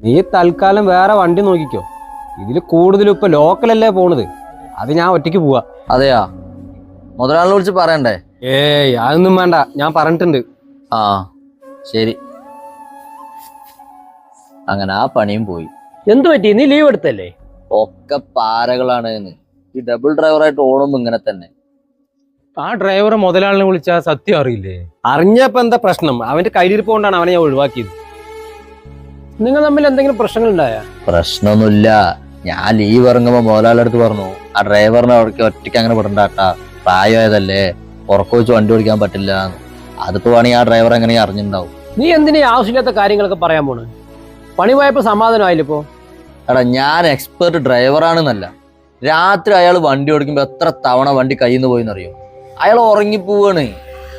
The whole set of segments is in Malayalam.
നീ തൽക്കാലം വേറെ വണ്ടി നോക്കിക്കോ. ഇതിൽ കൂടുതലും ഇപ്പൊ ലോക്കലല്ലേ പോണത്. അത് ഞാൻ ഒറ്റയ്ക്ക് പോവാ. അതെയാ, മുതലാളിനെ വിളിച്ച് പറയണ്ടേ? ഏയ് അതൊന്നും വേണ്ട, ഞാൻ പറഞ്ഞിട്ടുണ്ട്. ആ ശരി. അങ്ങനെ ആ പണിയും പോയി. എന്തു പറ്റി? നീ ലീവ് എടുത്തല്ലേ? ഒക്കെ പാരകളാണ്. ഈ ഡബിൾ ഡ്രൈവറായിട്ട് ഓടുമ്പോ ഇങ്ങനെ തന്നെ. ആ ഡ്രൈവറെ മുതലാളിനെ വിളിച്ചാൽ സത്യം അറിയില്ലേ? അറിഞ്ഞപ്പോ എന്താ പ്രശ്നം? അവന്റെ കയ്യിരിപ്പ് കൊണ്ടാണ് അവനെ ഞാൻ ഒഴിവാക്കിയത്. നിങ്ങൾ തമ്മിൽ എന്തെങ്കിലും പ്രശ്നങ്ങൾ ഉണ്ടായ? പ്രശ്നമൊന്നുമില്ല. ഞാൻ ലീവ് ഇറങ്ങുമ്പോ മുതലാളിയുടെ അടുത്ത് പറഞ്ഞു, ആ ഡ്രൈവറിനെ അവിടേക്ക് ഒറ്റയ്ക്ക് അങ്ങനെ വിടണ്ടാട്ടാ, പ്രായമായതല്ലേ, ഉറക്കം വെച്ച് വണ്ടി ഓടിക്കാൻ പറ്റില്ല. അതിപ്പോ വേണമെങ്കിൽ ആ ഡ്രൈവർ എങ്ങനെ അറിഞ്ഞിട്ടുണ്ടാവും. നീ എന്തിനാ ആവശ്യമില്ലാത്ത കാര്യങ്ങളൊക്കെ പറയാൻ പോണ്? പണി പോയപ്പോ സമാധാനമായില്ലപ്പോ? എടാ, ഞാൻ എക്സ്പെർട്ട് ഡ്രൈവറാണെന്നല്ല, രാത്രി അയാൾ വണ്ടി ഓടിക്കുമ്പോ എത്ര തവണ വണ്ടി കയ്യിൽ നിന്ന് പോയിന്നറിയോ? അയാൾ ഉറങ്ങിപ്പോവാണ്.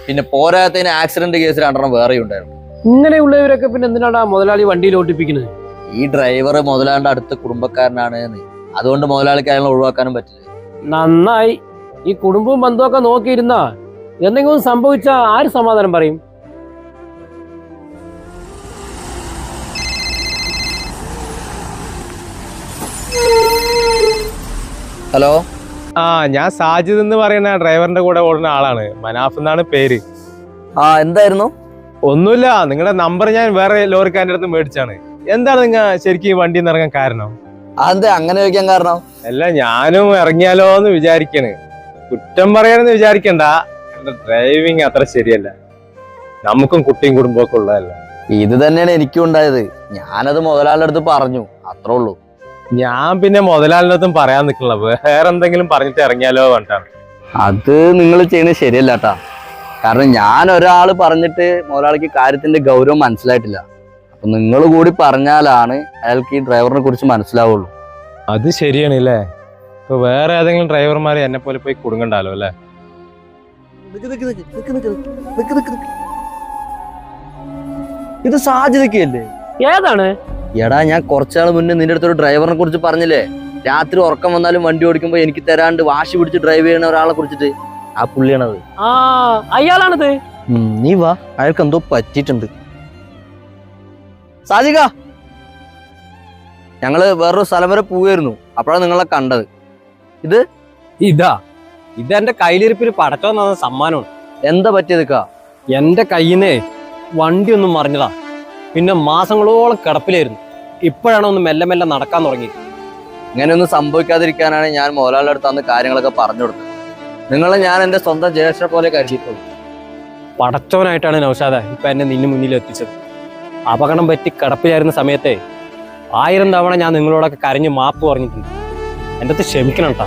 പിന്നെ പോരാത്തതിന് ആക്സിഡന്റ് കേസ് 2 വേറെ ഉണ്ടായിരുന്നു. ഇങ്ങനെയുള്ളവരൊക്കെ പിന്നെ എന്തിനാണ് മുതലാളി വണ്ടിയിൽ ഓട്ടിപ്പിക്കുന്നത്? ഈ ഡ്രൈവർ മുതലാളിയുടെ അടുത്ത കുടുംബക്കാരനാണ്. അതുകൊണ്ട് മുതലാളിക്ക് അയാളെ ഒഴിവാക്കാനും പറ്റില്ല. നന്നായി. ഈ കുടുംബവും ബന്ധമൊക്കെ നോക്കിയിരുന്നാ എന്തെങ്കിലും സംഭവിച്ചാ ആര് സമാധാനം പറയും? ഹലോ, ഞാൻ സാജിദ് എന്ന് പറയുന്ന ഡ്രൈവറിന്റെ കൂടെ ഓടുന്ന ആളാണ്. മനാഫ് എന്നാണ് പേര്. എന്തായിരുന്നു? ഒന്നുമില്ല, നിങ്ങളുടെ നമ്പർ ഞാൻ വേറെ ലോറിക്കാരൻ്റെ അടുത്ത് മേടിച്ചാണ്. എന്താണ് നിങ്ങൾ ശരിക്കും വണ്ടിയിൽ നിന്ന് ഇറങ്ങാൻ കാരണം? അതെന്താ അങ്ങനെ ചോദിക്കാൻ കാരണം? അല്ല, ഞാനും ഇറങ്ങിയാലോ എന്ന് വിചാരിക്കണ്. കുറ്റം പറയാനെന്ന് വിചാരിക്കണ്ട, എന്റെ ഡ്രൈവിങ് അത്ര ശരിയല്ല. നമുക്കും കുട്ടിയും കുടുംബമൊക്കെ ഉള്ളതല്ല. ഇത് തന്നെയാണ് എനിക്കും ഉണ്ടായത്. ഞാനത് മുതലാളിയുടെ അടുത്ത് പറഞ്ഞു, അത്രേ ഉള്ളൂ. ഞാൻ പിന്നെ മുതലാളിനൊന്നും പറയാൻ നിൽക്കണില്ല, വേറെ എന്തെങ്കിലും പറഞ്ഞിട്ട് ഇറങ്ങിയാലോ പറഞ്ഞാണ്. അത് നിങ്ങൾ ചെയ്യുന്നത് ശരിയല്ല കേട്ടാ. കാരണം ഞാൻ ഒരാള് പറഞ്ഞിട്ട് മുതലാളിക്ക് കാര്യത്തിന്റെ ഗൗരവം മനസ്സിലായിട്ടില്ല. അപ്പൊ നിങ്ങൾ കൂടി പറഞ്ഞാലാണ് അയാൾക്ക് ഈ ഡ്രൈവറിനെ കുറിച്ച് മനസ്സിലാവുള്ളൂ. അത് ശരിയാണ് അല്ലേ? ഇപ്പൊ വേറെ ഏതെങ്കിലും ഡ്രൈവർമാരെ എന്നെ പോലെ പോയി കുടുങ്ങണ്ടാലോ അല്ലേ? ഇത് സാധ്യതയല്ലേ? ഏതാണ്? എടാ, ഞാൻ കുറച്ചാൾ മുന്നേ നിന്റെ അടുത്തൊരു ഡ്രൈവറിനെ കുറിച്ച് പറഞ്ഞില്ലേ? രാത്രി ഉറക്കം വന്നാലും വണ്ടി ഓടിക്കുമ്പോ എനിക്ക് തരാണ്ട് വാശി പിടിച്ച് ഡ്രൈവ് ചെയ്യണ ഒരാളെ കുറിച്ചിട്ട്. ആ പുള്ളിയാണത്. അയാളാണത്. നീ വാ, അയാൾക്ക് എന്തോ പറ്റിയിട്ടുണ്ട്. സാജിക, ഞങ്ങള് വേറൊരു സ്ഥലം വരെ പോവായിരുന്നു. അപ്പോഴാണ് നിങ്ങളെ കണ്ടത്. ഇതെന്റെ കയ്യിലിരിപ്പിന് പടച്ചോ തന്ന സമ്മാനമാണ്. എന്താ പറ്റിയതൊക്കെ? എന്റെ കയ്യിന്ന് വണ്ടി ഒന്നും മറിഞ്ഞതാ. പിന്നെ മാസങ്ങളോളം കിടപ്പിലായിരുന്നു. ഇപ്പോഴാണ് ഒന്ന് മെല്ലെ മെല്ലെ നടക്കാൻ തുടങ്ങി. ഇങ്ങനെയൊന്നും സംഭവിക്കാതിരിക്കാനാണ് ഞാൻ മുതലാളിയുടെ അടുത്ത് അന്ന് കാര്യങ്ങളൊക്കെ പറഞ്ഞു കൊടുത്തത്. നിങ്ങളെ ഞാൻ എന്റെ സ്വന്തം ജ്യേഷ്ഠ പോലെ കരുതിയിട്ടുള്ളൂ. പടച്ചവനായിട്ടാണ് നൗഷാദ ഇപ്പൊ എന്നെ നിന്നു മുന്നിൽ എത്തിച്ചത്. അപകടം പറ്റി കിടപ്പിലായിരുന്ന സമയത്തെ 1000 തവണ ഞാൻ നിങ്ങളോടൊക്കെ കരഞ്ഞ് മാപ്പ് പറഞ്ഞിട്ടുണ്ട്. എൻ്റെ അടുത്ത് ക്ഷമിക്കണം കേട്ടോ.